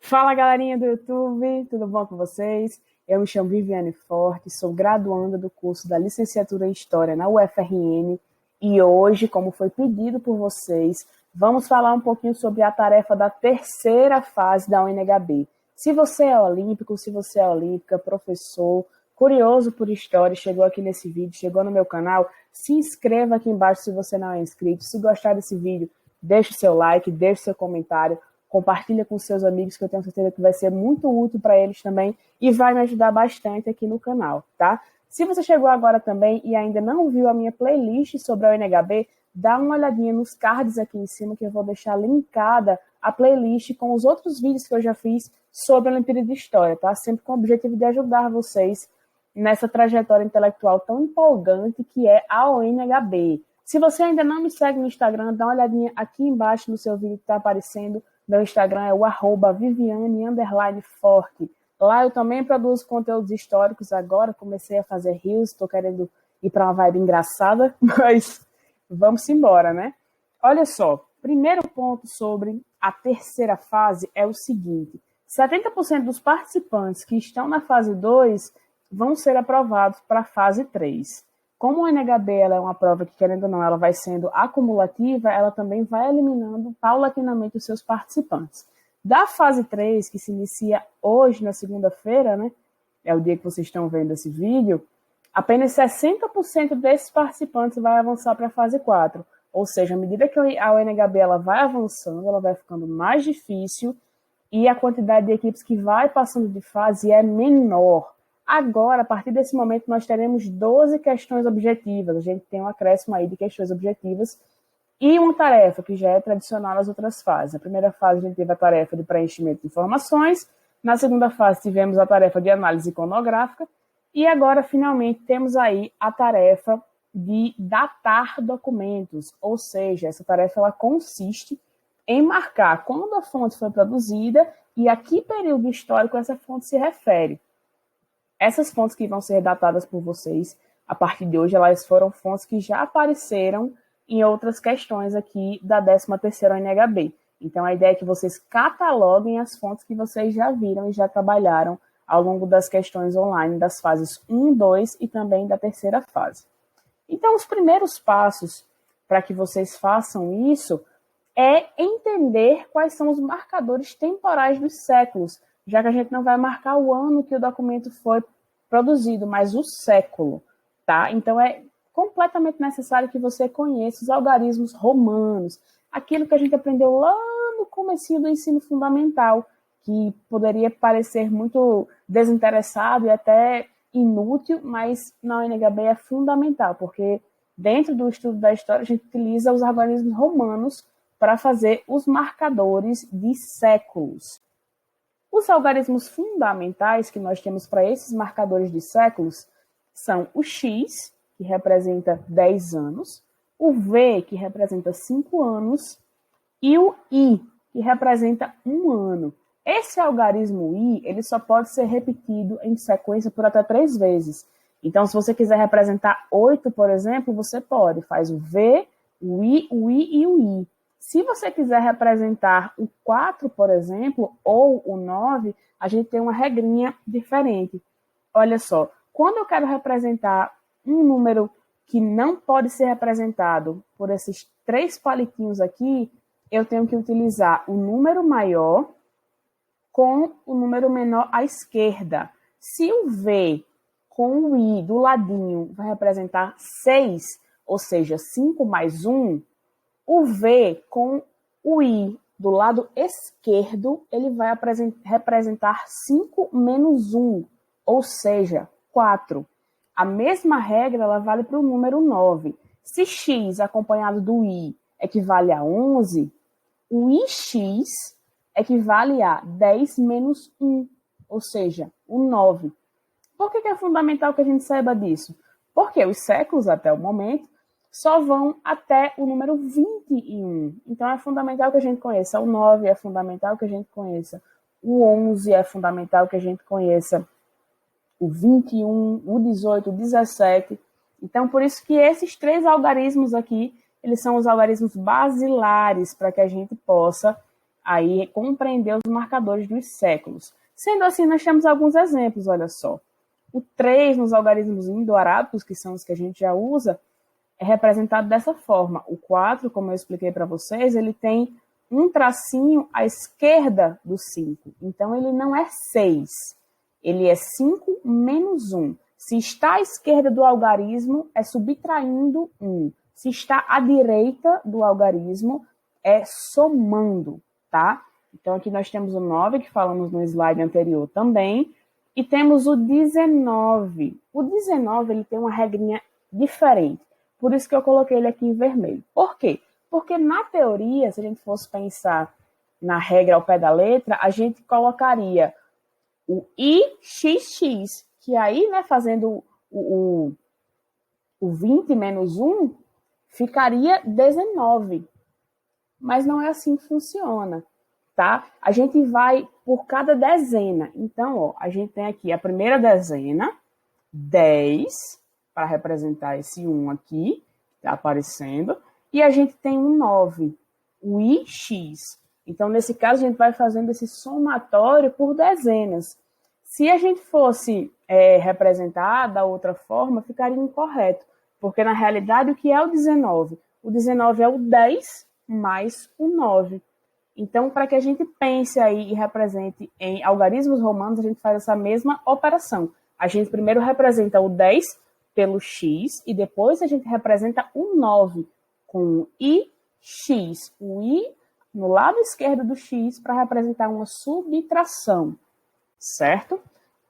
Fala, galerinha do YouTube, tudo bom com vocês? Eu me chamo Viviane Forte, sou graduanda do curso da Licenciatura em História na UFRN e hoje, como foi pedido por vocês, vamos falar um pouquinho sobre a tarefa da terceira fase da UNHB. Se você é olímpico, se você é olímpica, professor, curioso por história, chegou aqui nesse vídeo, chegou no meu canal, se inscreva aqui embaixo se você não é inscrito. Se gostar desse vídeo, deixe o seu like, deixe o seu comentário, compartilha com seus amigos, que eu tenho certeza que vai ser muito útil para eles também e vai me ajudar bastante aqui no canal, tá? Se você chegou agora também e ainda não viu a minha playlist sobre a UNHB, dá uma olhadinha nos cards aqui em cima que eu vou deixar linkada a playlist com os outros vídeos que eu já fiz sobre a Olimpíada de História, tá? Sempre com o objetivo de ajudar vocês nessa trajetória intelectual tão empolgante que é a UNHB. Se você ainda não me segue no Instagram, dá uma olhadinha aqui embaixo no seu vídeo que está aparecendo. Meu Instagram é o @Viviane_Forte. Lá eu também produzo conteúdos históricos agora, comecei a fazer reels, estou querendo ir para uma vibe engraçada, mas vamos embora, né? Olha só, primeiro ponto sobre a terceira fase é o seguinte: 70% dos participantes que estão na fase 2 vão ser aprovados para a fase 3. Como o NHB ela é uma prova que, querendo ou não, ela vai sendo acumulativa, ela também vai eliminando paulatinamente os seus participantes. Da fase 3, que se inicia hoje, na segunda-feira, né? É o dia que vocês estão vendo esse vídeo, apenas 60% desses participantes vai avançar para a fase 4. Ou seja, à medida que a UNHB ela vai avançando, ela vai ficando mais difícil e a quantidade de equipes que vai passando de fase é menor. Agora, a partir desse momento, nós teremos 12 questões objetivas. A gente tem um acréscimo aí de questões objetivas e uma tarefa que já é tradicional nas outras fases. Na primeira fase, a gente teve a tarefa de preenchimento de informações. Na segunda fase, tivemos a tarefa de análise iconográfica. E agora, finalmente, temos aí a tarefa de datar documentos. Ou seja, essa tarefa ela consiste em marcar quando a fonte foi produzida e a que período histórico essa fonte se refere. Essas fontes que vão ser datadas por vocês, a partir de hoje, elas foram fontes que já apareceram em outras questões aqui da 13ª UNHB. Então, a ideia é que vocês cataloguem as fontes que vocês já viram e já trabalharam ao longo das questões online das fases 1, 2 e também da terceira fase. Então, os primeiros passos para que vocês façam isso é entender quais são os marcadores temporais dos séculos, já que a gente não vai marcar o ano que o documento foi produzido, mas o século, tá? Então, é completamente necessário que você conheça os algarismos romanos, aquilo que a gente aprendeu lá no comecinho do ensino fundamental, que poderia parecer muito desinteressado e até inútil, mas na UNHB é fundamental, porque dentro do estudo da história a gente utiliza os algarismos romanos para fazer os marcadores de séculos. Os algarismos fundamentais que nós temos para esses marcadores de séculos são o X, que representa 10 anos, o V, que representa 5 anos, e o I, que representa 1 ano. Esse algarismo I, ele só pode ser repetido em sequência por até 3 vezes. Então, se você quiser representar 8, por exemplo, você pode. Faz o V, o I e o I. Se você quiser representar o 4, por exemplo, ou o 9, a gente tem uma regrinha diferente. Olha só, quando eu quero representar um número que não pode ser representado por esses 3 palitinhos aqui, eu tenho que utilizar o número maior com o número menor à esquerda. Se o V com o I do ladinho vai representar 6, ou seja, 5 mais 1, o V com o I do lado esquerdo, ele vai representar 5 menos 1, ou seja, 4. A mesma regra ela vale para o número 9. Se X acompanhado do I equivale a 11, o IX equivale a 10 menos 1, ou seja, o 9. Por que é fundamental que a gente saiba disso? Porque os séculos, até o momento, só vão até o número 21. Então, é fundamental que a gente conheça o 9, é fundamental que a gente conheça o 11, é fundamental que a gente conheça o 21, o 18, o 17. Então, por isso que esses 3 algarismos aqui, eles são os algarismos basilares para que a gente possa aí compreender os marcadores dos séculos. Sendo assim, nós temos alguns exemplos, olha só. O 3 nos algarismos indo-arábicos, que são os que a gente já usa, é representado dessa forma. O 4, como eu expliquei para vocês, ele tem um tracinho à esquerda do 5. Então, ele não é 6. Ele é 5 menos 1. Se está à esquerda do algarismo, é subtraindo 1. Se está à direita do algarismo, é somando, tá? Então, aqui nós temos o 9, que falamos no slide anterior também, e temos o 19. O 19, ele tem uma regrinha diferente, por isso que eu coloquei ele aqui em vermelho. Por quê? Porque, na teoria, se a gente fosse pensar na regra ao pé da letra, a gente colocaria o IXX, que aí, né, fazendo o 20 menos 1, ficaria 19. Mas não é assim que funciona, tá? A gente vai por cada dezena. Então, ó, a gente tem aqui a primeira dezena, 10, para representar esse 1 aqui, que está aparecendo, e a gente tem um 9, o IX. Então, nesse caso, a gente vai fazendo esse somatório por dezenas. Se a gente fosse representar da outra forma, ficaria incorreto, porque, na realidade, o que é o 19? O 19 é o 10 mais o 9. Então, para que a gente pense aí e represente em algarismos romanos, a gente faz essa mesma operação. A gente primeiro representa o 10 pelo x e depois a gente representa o 9 com o ix, o i no lado esquerdo do x para representar uma subtração, certo?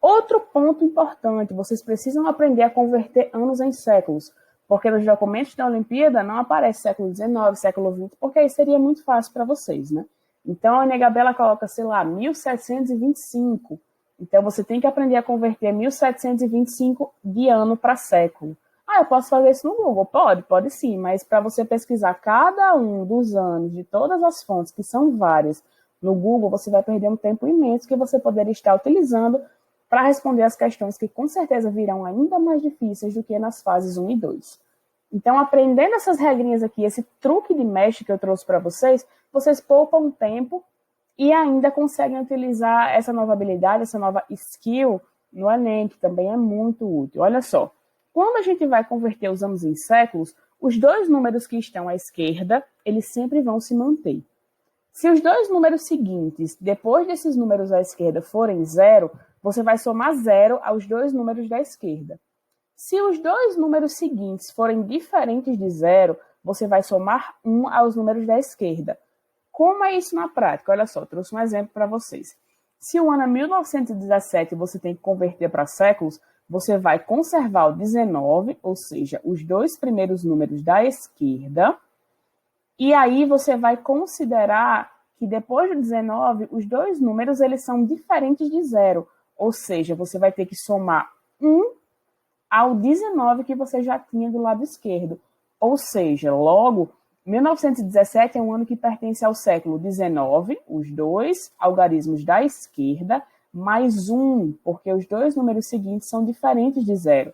Outro ponto importante, vocês precisam aprender a converter anos em séculos, porque nos documentos da Olimpíada não aparece século XIX, século XX, porque aí seria muito fácil para vocês, né? Então, a Negabela coloca, sei lá, 1725. Então, você tem que aprender a converter 1725 de ano para século. Ah, eu posso fazer isso no Google? Pode sim, mas para você pesquisar cada um dos anos de todas as fontes, que são várias, no Google, você vai perder um tempo imenso que você poderia estar utilizando para responder as questões que com certeza virão ainda mais difíceis do que nas fases 1 e 2. Então, aprendendo essas regrinhas aqui, esse truque de mestre que eu trouxe para vocês, vocês poupam tempo e ainda conseguem utilizar essa nova habilidade, essa nova skill no Enem, que também é muito útil. Olha só, quando a gente vai converter os anos em séculos, os dois números que estão à esquerda, eles sempre vão se manter. Se os dois números seguintes, depois desses números à esquerda, forem 0, você vai somar 0 aos dois números da esquerda. Se os dois números seguintes forem diferentes de 0, você vai somar 1 aos números da esquerda. Como é isso na prática? Olha só, trouxe um exemplo para vocês. Se o ano é 1917 e você tem que converter para séculos, você vai conservar o 19, ou seja, os dois primeiros números da esquerda, e aí você vai considerar que depois do 19, os dois números eles são diferentes de 0, ou seja, você vai ter que somar 1 ao 19 que você já tinha do lado esquerdo. Ou seja, logo, 1917 é um ano que pertence ao século XIX, os dois algarismos da esquerda, mais 1, porque os dois números seguintes são diferentes de 0.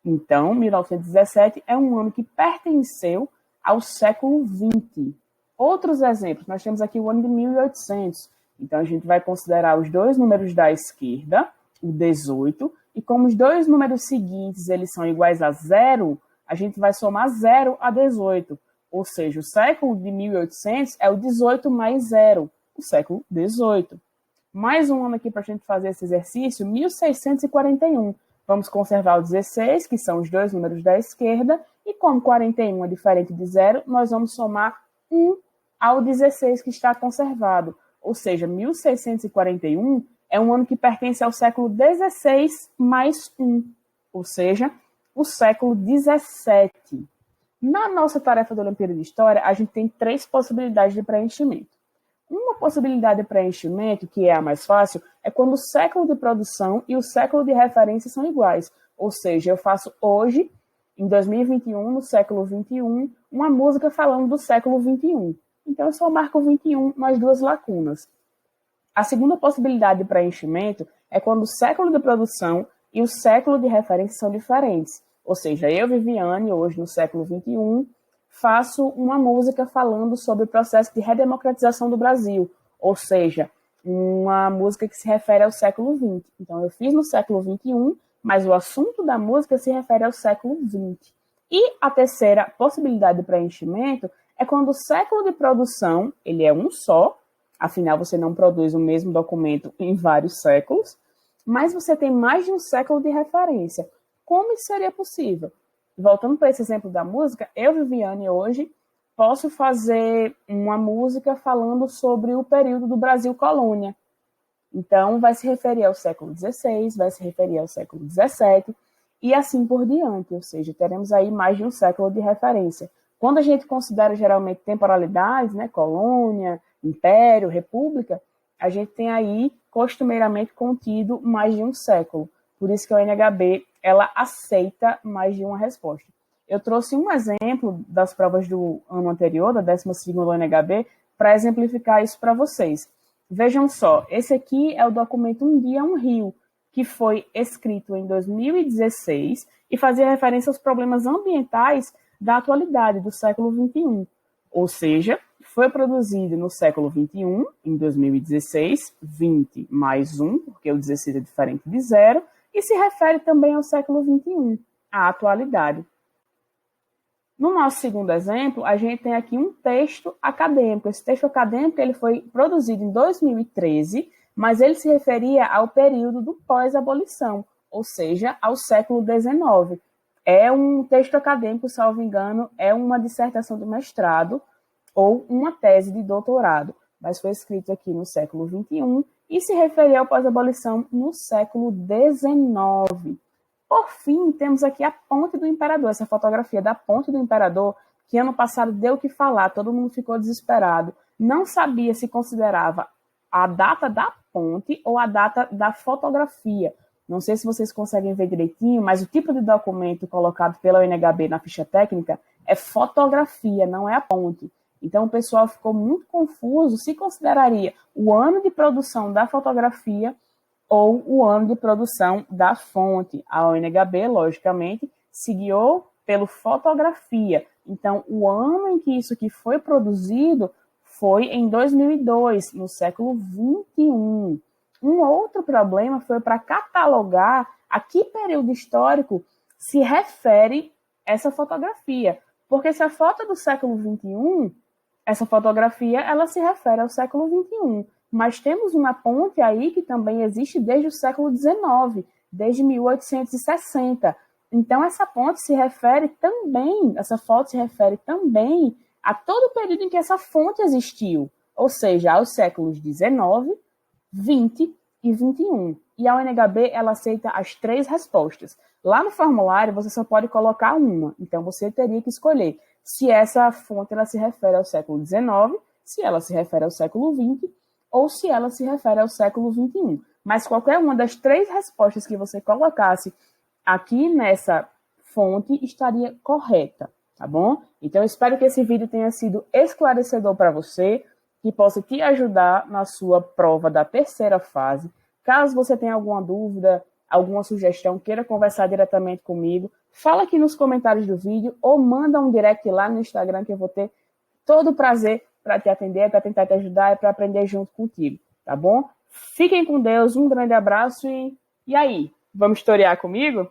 Então, 1917 é um ano que pertenceu ao século XX. Outros exemplos, nós temos aqui o ano de 1800. Então, a gente vai considerar os dois números da esquerda, o 18, e como os dois números seguintes eles são iguais a 0, a gente vai somar 0 a 18. Ou seja, o século de 1800 é o 18 mais 0, o século 18. Mais um ano aqui para a gente fazer esse exercício, 1641. Vamos conservar o 16, que são os dois números da esquerda, e como 41 é diferente de 0, nós vamos somar 1 ao 16 que está conservado. Ou seja, 1641 é um ano que pertence ao século XVI mais 1, ou seja, o século XVII. Na nossa tarefa da Olimpíada de História, a gente tem 3 possibilidades de preenchimento. Uma possibilidade de preenchimento, que é a mais fácil, é quando o século de produção e o século de referência são iguais. Ou seja, eu faço hoje, em 2021, no século XXI, uma música falando do século XXI. Então, eu só marco 21 nas duas lacunas. A segunda possibilidade de preenchimento é quando o século de produção e o século de referência são diferentes. Ou seja, eu, Viviane, hoje no século XXI, faço uma música falando sobre o processo de redemocratização do Brasil. ou seja, uma música que se refere ao século XX. Então, eu fiz no século XXI, mas o assunto da música se refere ao século XX. E a terceira possibilidade de preenchimento é quando o século de produção ele é um só, afinal você não produz o mesmo documento em vários séculos, mas você tem mais de um século de referência. Como isso seria possível? Voltando para esse exemplo da música, eu, Viviane, hoje posso fazer uma música falando sobre o período do Brasil colônia. Então, vai se referir ao século XVI, vai se referir ao século XVII, e assim por diante, ou seja, teremos aí mais de um século de referência. Quando a gente considera geralmente temporalidades, né, colônia, império, república, a gente tem aí costumeiramente contido mais de um século. Por isso que a ONHB ela aceita mais de uma resposta. Eu trouxe um exemplo das provas do ano anterior, da 12ª ONHB, para exemplificar isso para vocês. Vejam só, esse aqui é o documento Um Dia, um Rio, que foi escrito em 2016 e fazia referência aos problemas ambientais da atualidade, do século XXI. Ou seja, foi produzido no século XXI, em 2016, 20 mais 1, porque o 16 é diferente de 0, e se refere também ao século XXI, à atualidade. No nosso segundo exemplo, a gente tem aqui um texto acadêmico. Esse texto acadêmico ele foi produzido em 2013, mas ele se referia ao período do pós-abolição, ou seja, ao século XIX. É um texto acadêmico, salvo engano, é uma dissertação de mestrado ou uma tese de doutorado, mas foi escrito aqui no século XXI e se referia ao pós-abolição no século XIX. Por fim, temos aqui a Ponte do Imperador, essa fotografia da Ponte do Imperador, que ano passado deu o que falar, todo mundo ficou desesperado. Não sabia se considerava a data da ponte ou a data da fotografia. Não sei se vocês conseguem ver direitinho, mas o tipo de documento colocado pela ONHB na ficha técnica é fotografia, não é a ponte. Então o pessoal ficou muito confuso se consideraria o ano de produção da fotografia ou o ano de produção da fonte. A ONHB, logicamente, se guiou pelo fotografia. Então, o ano em que isso aqui foi produzido foi em 2002, no século XXI. Um outro problema foi para catalogar a que período histórico se refere essa fotografia. Porque se a foto é do século XXI, essa fotografia ela se refere ao século XXI. Mas temos uma ponte aí que também existe desde o século XIX, desde 1860. Então, essa ponte se refere também, essa foto se refere também a todo o período em que essa fonte existiu, ou seja, aos séculos XIX, XX e XXI. E a ONHB, ela aceita as 3 respostas. Lá no formulário, você só pode colocar uma, então você teria que escolher se essa fonte ela se refere ao século XIX, se ela se refere ao século XX, ou se ela se refere ao século XXI. Mas qualquer uma das 3 respostas que você colocasse aqui nessa fonte estaria correta, tá bom? Então, eu espero que esse vídeo tenha sido esclarecedor para você, que possa te ajudar na sua prova da terceira fase. Caso você tenha alguma dúvida, alguma sugestão, queira conversar diretamente comigo, fala aqui nos comentários do vídeo ou manda um direct lá no Instagram que eu vou ter todo o prazer para te atender, para tentar te ajudar e para aprender junto contigo, tá bom? Fiquem com Deus, um grande abraço e aí, vamos historiar comigo?